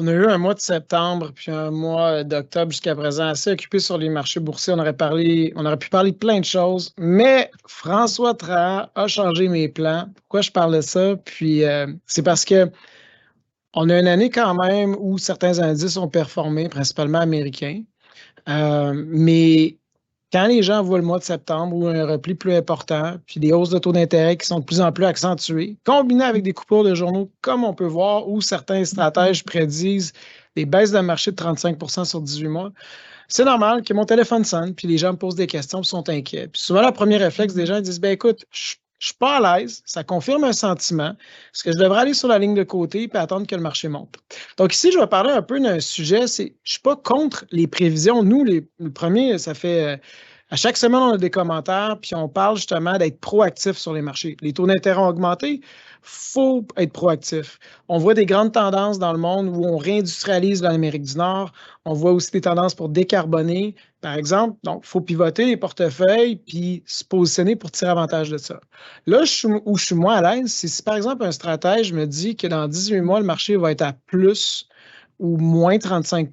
On a eu un mois de septembre puis un mois d'octobre jusqu'à présent assez occupé sur les marchés boursiers. On aurait pu parler de plein de choses, mais François Trahan a changé mes plans. Pourquoi je parle de ça? Puis c'est parce que on a une année quand même où certains indices ont performé, principalement américains. Mais quand les gens voient le mois de septembre ou un repli plus important, puis des hausses de taux d'intérêt qui sont de plus en plus accentuées, combinées avec des coupures de journaux, comme on peut voir, où certains stratèges prédisent des baisses de marché de 35 sur 18 mois, c'est normal que mon téléphone sonne, puis les gens me posent des questions, puis sont inquiets. Puis souvent, le premier réflexe des gens, ils disent, ben écoute, je suis pas à l'aise, ça confirme un sentiment. Est-ce que je devrais aller sur la ligne de côté et attendre que le marché monte? Donc ici, je vais parler un peu d'un sujet, je suis pas contre les prévisions. Nous, le premier, ça fait à chaque semaine, on a des commentaires, puis on parle justement d'être proactif sur les marchés. Les taux d'intérêt ont augmenté, faut être proactif. On voit des grandes tendances dans le monde où on réindustrialise l'Amérique du Nord. On voit aussi des tendances pour décarboner, par exemple. Donc, il faut pivoter les portefeuilles puis se positionner pour tirer avantage de ça. Là, où je suis moins à l'aise, c'est si, par exemple, un stratège me dit que dans 18 mois, le marché va être à plus ou moins 35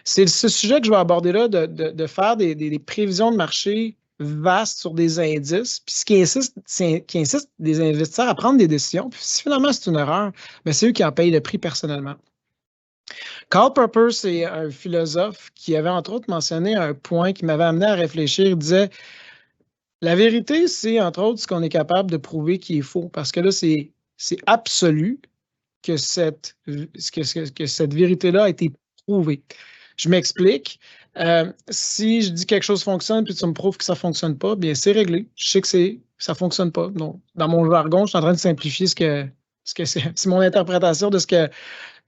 c'est ce sujet que je vais aborder là, de faire des prévisions de marché vastes sur des indices, puis ce qui insiste des investisseurs à prendre des décisions. Puis si finalement c'est une erreur, bien, c'est eux qui en payent le prix personnellement. Karl Popper, c'est un philosophe qui avait entre autres mentionné un point qui m'avait amené à réfléchir. Il disait, la vérité, c'est entre autres ce qu'on est capable de prouver qui est faux, parce que là, c'est absolu que cette vérité-là a été prouvée. Je m'explique. Si je dis quelque chose fonctionne puis tu me prouves que ça ne fonctionne pas, bien c'est réglé. Je sais que ça ne fonctionne pas. Donc, dans mon jargon, je suis en train de simplifier ce que c'est mon interprétation de ce que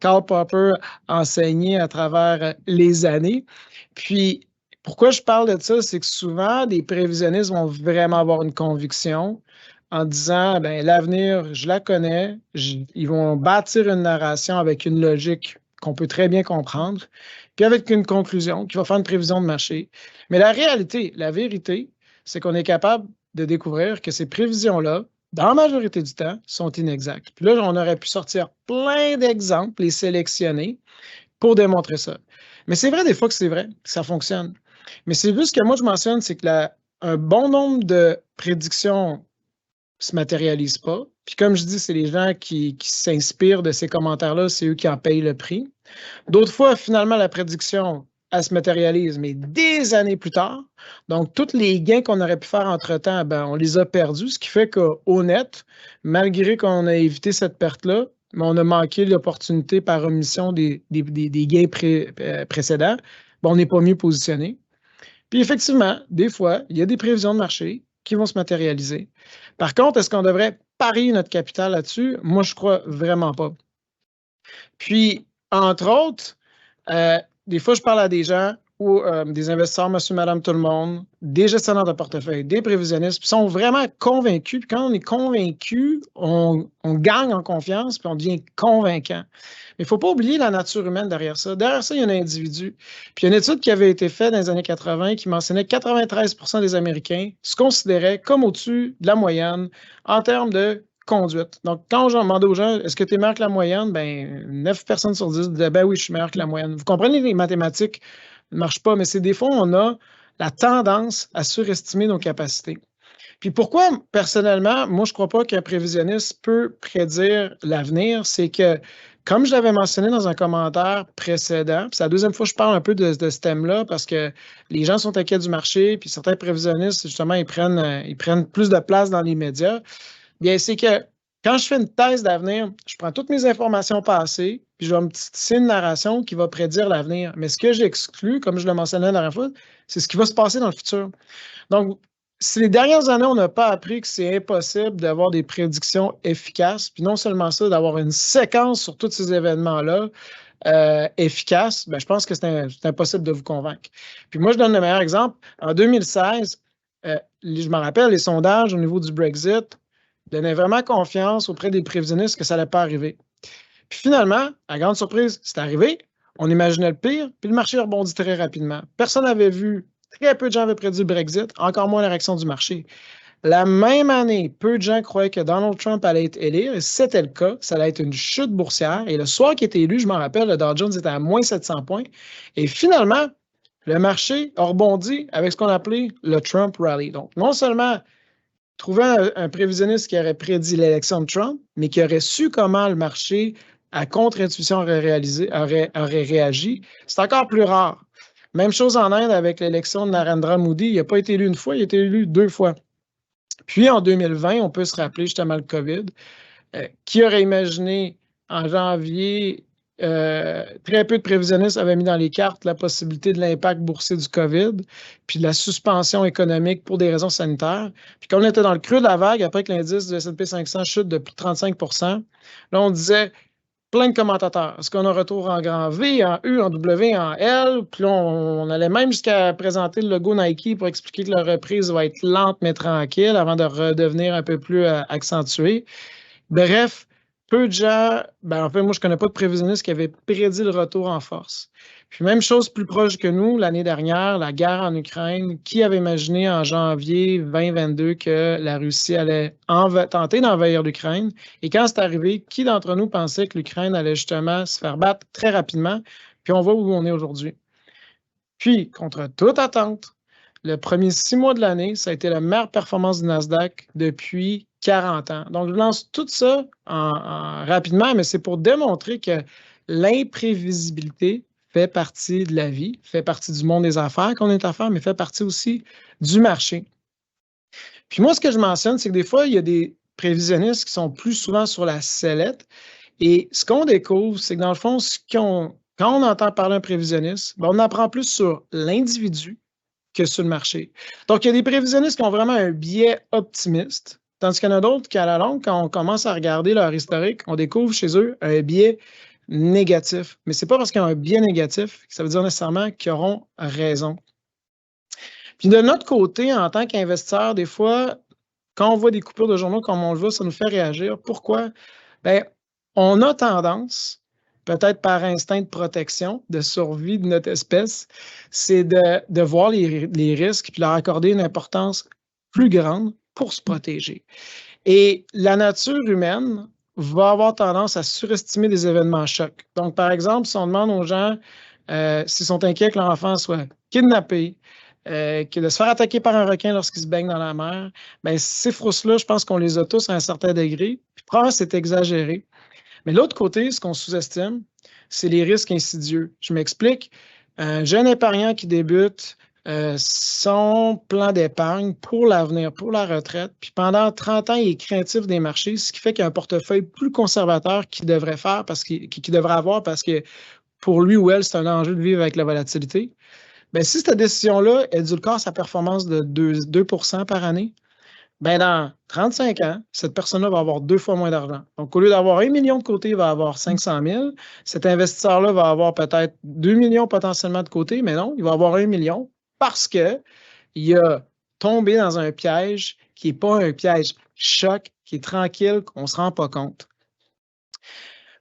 Karl Popper a enseigné à travers les années. Puis, pourquoi je parle de ça, c'est que souvent, des prévisionnistes vont vraiment avoir une conviction en disant, ben l'avenir, je la connais, ils vont bâtir une narration avec une logique qu'on peut très bien comprendre, puis avec une conclusion qui va faire une prévision de marché. Mais la réalité, la vérité, c'est qu'on est capable de découvrir que ces prévisions-là, dans la majorité du temps, sont inexactes. Puis là, on aurait pu sortir plein d'exemples, les sélectionner pour démontrer ça. Mais c'est vrai des fois que c'est vrai, que ça fonctionne. Mais c'est juste que moi, je mentionne, c'est que un bon nombre de prédictions se matérialisent pas. Puis comme je dis, c'est les gens qui s'inspirent de ces commentaires-là, c'est eux qui en payent le prix. D'autres fois, finalement, la prédiction, elle se matérialise, mais des années plus tard. Donc, tous les gains qu'on aurait pu faire entre-temps, ben, on les a perdus, ce qui fait qu'au net, malgré qu'on a évité cette perte-là, mais on a manqué l'opportunité par omission des gains précédents, ben, on n'est pas mieux positionné. Puis effectivement, des fois, il y a des prévisions de marché qui vont se matérialiser. Par contre, est-ce qu'on devrait parier notre capital là-dessus? Moi, je crois vraiment pas. Puis, entre autres, des fois, je parle à des gens ou des investisseurs, monsieur, madame, tout le monde, des gestionnaires de portefeuille, des prévisionnistes, puis sont vraiment convaincus. Puis quand on est convaincu, on gagne en confiance, puis on devient convaincant. Mais il ne faut pas oublier la nature humaine derrière ça. Derrière ça, il y a un individu. Puis il y a une étude qui avait été faite dans les années 80 qui mentionnait que 93 des Américains se considéraient comme au-dessus de la moyenne en termes de conduite. Donc, quand on demandait aux gens, est-ce que tu es meilleur que la moyenne? Ben, 9 personnes sur 10 disaient, ben oui, je suis meilleur que la moyenne. Vous comprenez, les mathématiques ne marchent pas, mais c'est des fois, on a la tendance à surestimer nos capacités. Puis pourquoi, personnellement, moi, je ne crois pas qu'un prévisionniste peut prédire l'avenir, c'est que, comme je l'avais mentionné dans un commentaire précédent, puis c'est la deuxième fois que je parle un peu de ce thème-là, parce que les gens sont inquiets du marché, puis certains prévisionnistes, justement, ils prennent plus de place dans les médias. Bien, c'est que quand je fais une thèse d'avenir, je prends toutes mes informations passées, puis je vais me tisser une narration qui va prédire l'avenir. Mais ce que j'exclus, comme je le mentionnais la dernière fois, c'est ce qui va se passer dans le futur. Donc, si les dernières années, on n'a pas appris que c'est impossible d'avoir des prédictions efficaces, puis non seulement ça, d'avoir une séquence sur tous ces événements-là efficaces, bien, je pense que c'est impossible de vous convaincre. Puis moi, je donne le meilleur exemple. En 2016, je me rappelle, les sondages au niveau du Brexit donnaient vraiment confiance auprès des prévisionnistes que ça n'allait pas arriver. Puis finalement, à grande surprise, c'est arrivé. On imaginait le pire, puis le marché rebondit très rapidement. Personne n'avait vu, très peu de gens avaient prédit le Brexit, encore moins la réaction du marché. La même année, peu de gens croyaient que Donald Trump allait être élu, et c'était le cas. Ça allait être une chute boursière. Et le soir qu'il était élu, je m'en rappelle, le Dow Jones était à moins 700 points. Et finalement, le marché a rebondi avec ce qu'on appelait le Trump Rally. Donc, non seulement trouver un prévisionniste qui aurait prédit l'élection de Trump, mais qui aurait su comment le marché, à contre-intuition, aurait réagi, c'est encore plus rare. Même chose en Inde avec l'élection de Narendra Modi. Il n'a pas été élu une fois, il a été élu 2 fois. Puis en 2020, on peut se rappeler justement le COVID. Qui aurait imaginé en janvier, très peu de prévisionnistes avaient mis dans les cartes la possibilité de l'impact boursier du COVID, puis de la suspension économique pour des raisons sanitaires. Puis quand on était dans le creux de la vague, après que l'indice du S&P 500 chute de plus de 35 %, là, on disait plein de commentateurs. Est-ce qu'on a un retour en grand V, en U, en W, en L? Puis là, on allait même jusqu'à présenter le logo Nike pour expliquer que la reprise va être lente mais tranquille avant de redevenir un peu plus accentuée. Bref, peu de gens, en fait, moi, je ne connais pas de prévisionniste qui avait prédit le retour en force. Puis même chose plus proche que nous, l'année dernière, la guerre en Ukraine, qui avait imaginé en janvier 2022 que la Russie allait tenter d'envahir l'Ukraine? Et quand c'est arrivé, qui d'entre nous pensait que l'Ukraine allait justement se faire battre très rapidement? Puis on voit où on est aujourd'hui. Puis, contre toute attente, le premier 6 mois de l'année, ça a été la meilleure performance du Nasdaq depuis 40 ans. Donc, je lance tout ça rapidement, mais c'est pour démontrer que l'imprévisibilité fait partie de la vie, fait partie du monde des affaires qu'on est à faire, mais fait partie aussi du marché. Puis moi, ce que je mentionne, c'est que des fois, il y a des prévisionnistes qui sont plus souvent sur la sellette. Et ce qu'on découvre, c'est que dans le fond, quand on entend parler d'un prévisionniste, on apprend plus sur l'individu que sur le marché. Donc, il y a des prévisionnistes qui ont vraiment un biais optimiste, tandis qu'il y en a d'autres qui, à la longue, quand on commence à regarder leur historique, on découvre chez eux un biais négatif. Mais ce n'est pas parce qu'ils ont un biais négatif que ça veut dire nécessairement qu'ils auront raison. Puis de notre côté, en tant qu'investisseur, des fois, quand on voit des coupures de journaux comme on le voit, ça nous fait réagir. Pourquoi? Bien, on a tendance, peut-être par instinct de protection, de survie de notre espèce, c'est de voir les risques puis leur accorder une importance plus grande pour se protéger. Et la nature humaine va avoir tendance à surestimer des événements chocs. Donc, par exemple, si on demande aux gens s'ils sont inquiets que leur enfant soit kidnappé, que de se faire attaquer par un requin lorsqu'il se baigne dans la mer, bien, ces frousses-là, je pense qu'on les a tous à un certain degré. Puis, probablement, c'est exagéré. Mais de l'autre côté, ce qu'on sous-estime, c'est les risques insidieux. Je m'explique. Un jeune épargnant qui débute son plan d'épargne pour l'avenir, pour la retraite, puis pendant 30 ans, il est craintif des marchés, ce qui fait qu'il y a un portefeuille plus conservateur qu'il devrait faire, qu'il devrait avoir parce que pour lui ou elle, c'est un enjeu de vivre avec la volatilité. Bien, si cette décision-là édulcore sa performance de 2 % par année, bien, dans 35 ans, cette personne-là va avoir 2 fois moins d'argent. Donc, au lieu d'avoir 1 million de côté, il va avoir 500 000. Cet investisseur-là va avoir peut-être 2 millions potentiellement de côté, mais non, il va avoir 1 million parce qu'il a tombé dans un piège qui n'est pas un piège choc, qui est tranquille, qu'on ne se rend pas compte.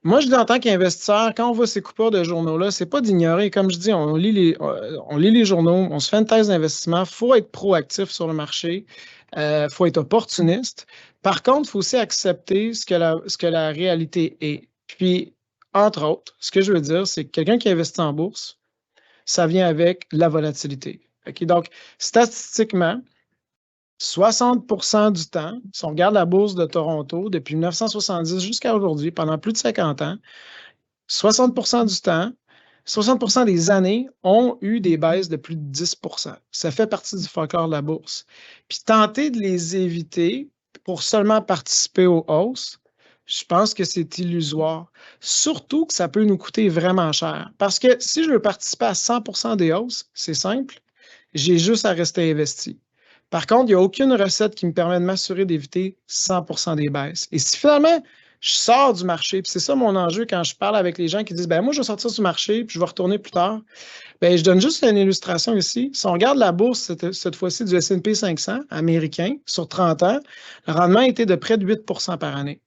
Moi, je dis en tant qu'investisseur, quand on voit ces coupures de journaux-là, c'est pas d'ignorer. Comme je dis, on lit les journaux, on se fait une thèse d'investissement. Il faut être proactif sur le marché. Il faut être opportuniste. Par contre, il faut aussi accepter ce que la réalité est. Puis, entre autres, ce que je veux dire, c'est que quelqu'un qui investit en bourse, ça vient avec la volatilité. Okay? Donc, statistiquement, 60 % du temps, si on regarde la bourse de Toronto depuis 1970 jusqu'à aujourd'hui, pendant plus de 50 ans, 60 % du temps, 60 % des années ont eu des baisses de plus de 10 %. Ça fait partie du folklore de la bourse. Puis tenter de les éviter pour seulement participer aux hausses, je pense que c'est illusoire. Surtout que ça peut nous coûter vraiment cher. Parce que si je veux participer à 100 % des hausses, c'est simple, j'ai juste à rester investi. Par contre, il n'y a aucune recette qui me permet de m'assurer d'éviter 100 % des baisses. Et si finalement, je sors du marché, puis c'est ça mon enjeu quand je parle avec les gens qui disent, moi, je vais sortir du marché, puis je vais retourner plus tard. Je donne juste une illustration ici. Si on regarde la bourse, cette fois-ci, du S&P 500 américain, sur 30 ans, le rendement était de près de 8 % par année.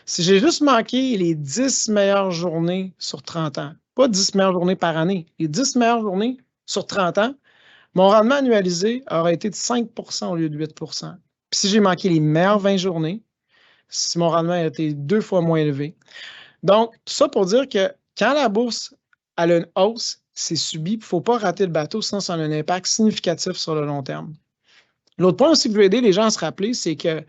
Si j'ai juste manqué les 10 meilleures journées sur 30 ans, pas 10 meilleures journées par année, les 10 meilleures journées sur 30 ans, mon rendement annualisé aurait été de 5 % au lieu de 8 %. Puis Puis si j'ai manqué les meilleures 20 journées, si mon rendement a été 2 fois moins élevé. Donc, tout ça pour dire que quand la bourse a une hausse, c'est subi, il ne faut pas rater le bateau, sinon ça a un impact significatif sur le long terme. L'autre point aussi que je veux aider les gens à se rappeler, c'est que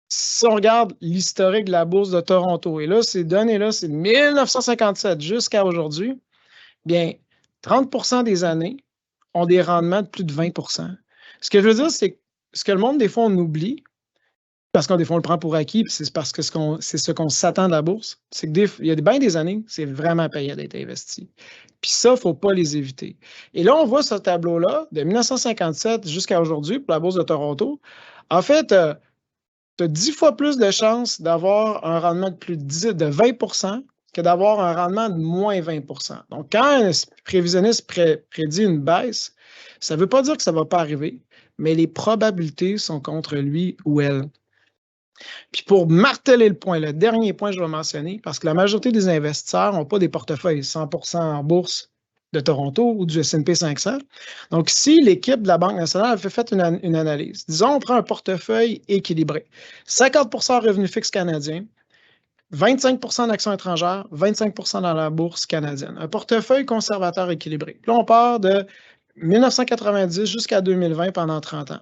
si on regarde l'historique de la bourse de Toronto, et là, ces données-là, c'est de 1957 jusqu'à aujourd'hui, bien, 30 des années ont des rendements de plus de 20 Ce que je veux dire, c'est que ce que le monde, des fois, on oublie, parce qu'on des fois, on le prend pour acquis, puis c'est parce que c'est ce qu'on s'attend de la bourse, c'est qu'il y a bien des années, c'est vraiment payant d'être investi. Puis ça, il ne faut pas les éviter. Et là, on voit ce tableau-là, de 1957 jusqu'à aujourd'hui, pour la bourse de Toronto. En fait, tu as 10 fois plus de chances d'avoir un rendement de plus de 20 que d'avoir un rendement de moins 20 Donc, quand un prévisionniste prédit une baisse, ça ne veut pas dire que ça ne va pas arriver, mais les probabilités sont contre lui ou elle. Puis pour marteler le point, le dernier point que je vais mentionner, parce que la majorité des investisseurs n'ont pas des portefeuilles 100% en bourse de Toronto ou du S&P 500. Donc, si l'équipe de la Banque nationale avait fait une analyse, disons, on prend un portefeuille équilibré, 50% revenus fixes canadiens, 25% d'actions étrangères, 25% dans la bourse canadienne. Un portefeuille conservateur équilibré. Là, on part de 1990 jusqu'à 2020 pendant 30 ans.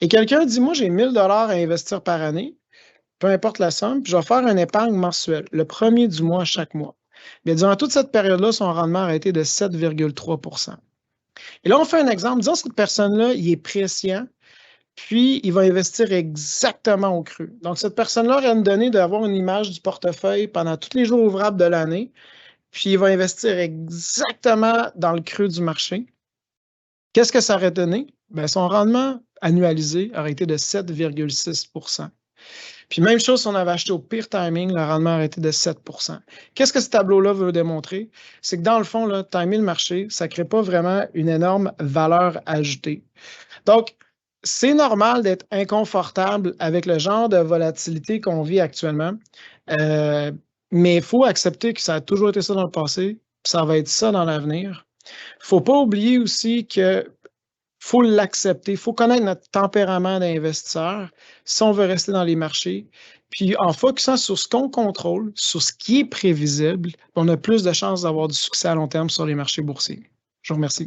Et quelqu'un dit, moi, j'ai 1000 $ à investir par année, peu importe la somme, puis je vais faire une épargne mensuelle, le premier du mois chaque mois. Bien, durant toute cette période-là, son rendement a été de 7,3 Et là, on fait un exemple. Disons, cette personne-là, il est prescient, puis il va investir exactement au cru. Donc, cette personne-là aurait une donnée d'avoir une image du portefeuille pendant tous les jours ouvrables de l'année, puis il va investir exactement dans le creux du marché. Qu'est-ce que ça aurait donné? Bien, son rendement annualisé aurait été de 7,6 Puis même chose, si on avait acheté au pire timing, le rendement aurait été de 7 Qu'est-ce que ce tableau-là veut démontrer? C'est que dans le fond, là, timer le marché, ça ne crée pas vraiment une énorme valeur ajoutée. Donc, c'est normal d'être inconfortable avec le genre de volatilité qu'on vit actuellement, mais il faut accepter que ça a toujours été ça dans le passé, puis ça va être ça dans l'avenir. Il ne faut pas oublier aussi que faut l'accepter, il faut connaître notre tempérament d'investisseur si on veut rester dans les marchés. Puis en focusant sur ce qu'on contrôle, sur ce qui est prévisible, on a plus de chances d'avoir du succès à long terme sur les marchés boursiers. Je vous remercie.